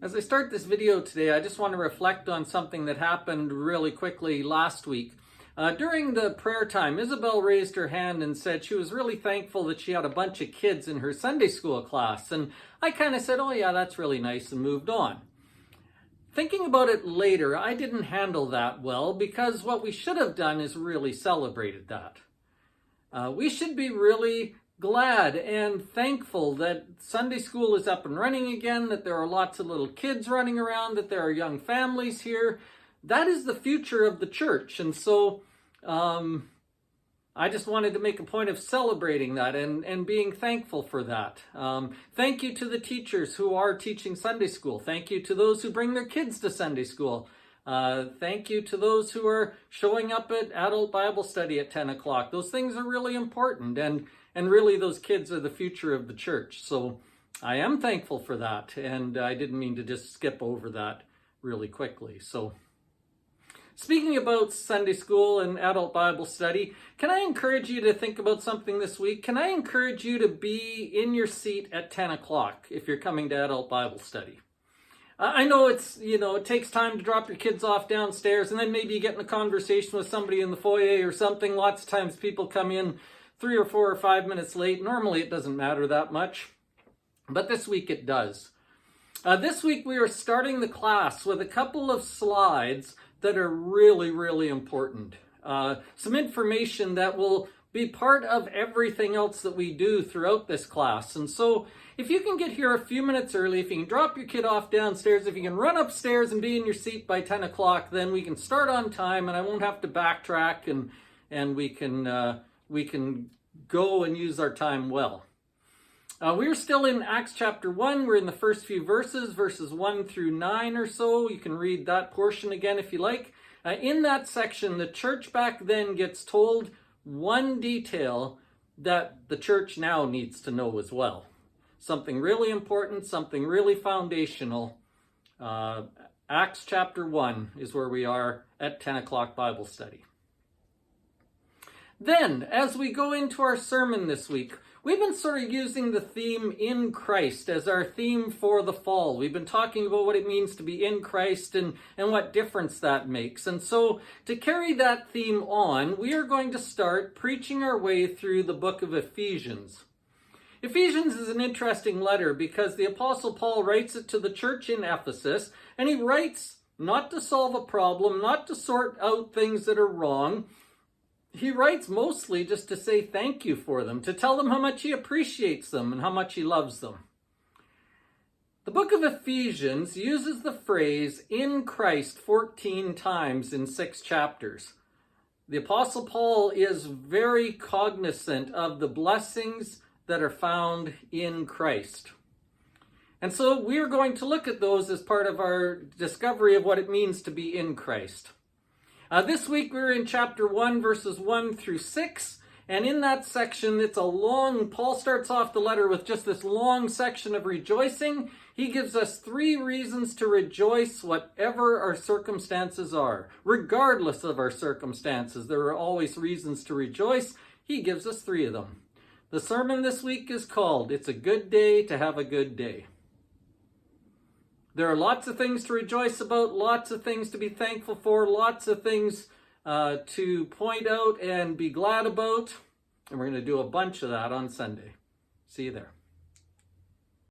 As I start this video today, I just want to reflect on something that happened really quickly last week. During the prayer time, Isabel raised her hand and said she was really thankful that she had a bunch of kids in her Sunday school class. And I kind of said, oh yeah, that's really nice, and moved on. Thinking about it later, I didn't handle that well because what we should have done is really celebrated that. We should be really glad and thankful that Sunday school is up and running again, that there are lots of little kids running around, that there are young families here. That is the future of the church. And so I just wanted to make a point of celebrating that and being thankful for that. Thank you to the teachers who are teaching Sunday school. Thank you to those who bring their kids to Sunday school. Thank you to those who are showing up at adult Bible study at 10 o'clock. Those things are really important, and really those kids are the future of the church. So I am thankful for that, and I didn't mean to just skip over that really quickly. So speaking about Sunday school and adult Bible study, can I encourage you to think about something this week? Can I encourage you to be in your seat at 10 o'clock if you're coming to adult Bible study? I know it takes time to drop your kids off downstairs, and then maybe you get in a conversation with somebody in the foyer or something. Lots of times people come in 3 or 4 or 5 minutes late. Normally it doesn't matter that much, but this week it does. This week we are starting the class with a couple of slides that are really, really important. Some information that will be part of everything else that we do throughout this class. And so if you can get here a few minutes early, if you can drop your kid off downstairs, if you can run upstairs and be in your seat by 10 o'clock, then we can start on time and I won't have to backtrack, and we can go and use our time well. We're still in Acts chapter 1. We're in the first few verses 1 through 9 or so. You can read that portion again if you like. In that section, the church back then gets told one detail that the church now needs to know as well. Something really important, something really foundational. Acts chapter 1 is where we are at 10 o'clock Bible study. Then, as we go into our sermon this week, we've been sort of using the theme in Christ as our theme for the fall. We've been talking about what it means to be in Christ and what difference that makes. And so to carry that theme on, we are going to start preaching our way through the book of Ephesians. Ephesians is an interesting letter because the Apostle Paul writes it to the church in Ephesus, and he writes not to solve a problem, not to sort out things that are wrong. He writes mostly just to say thank you for them, to tell them how much he appreciates them and how much he loves them. The book of Ephesians uses the phrase in Christ 14 times in 6 chapters. The Apostle Paul is very cognizant of the blessings that are found in Christ. And so we're going to look at those as part of our discovery of what it means to be in Christ. This week we're in chapter 1, verses 1 through 6, and in that section Paul starts off the letter with just this long section of rejoicing. He gives us 3 reasons to rejoice whatever our circumstances are. Regardless of our circumstances, there are always reasons to rejoice. He gives us 3 of them. The sermon this week is called, It's a Good Day to Have a Good Day. There are lots of things to rejoice about, lots of things to be thankful for, lots of things to point out and be glad about. And we're going to do a bunch of that on Sunday. See you there.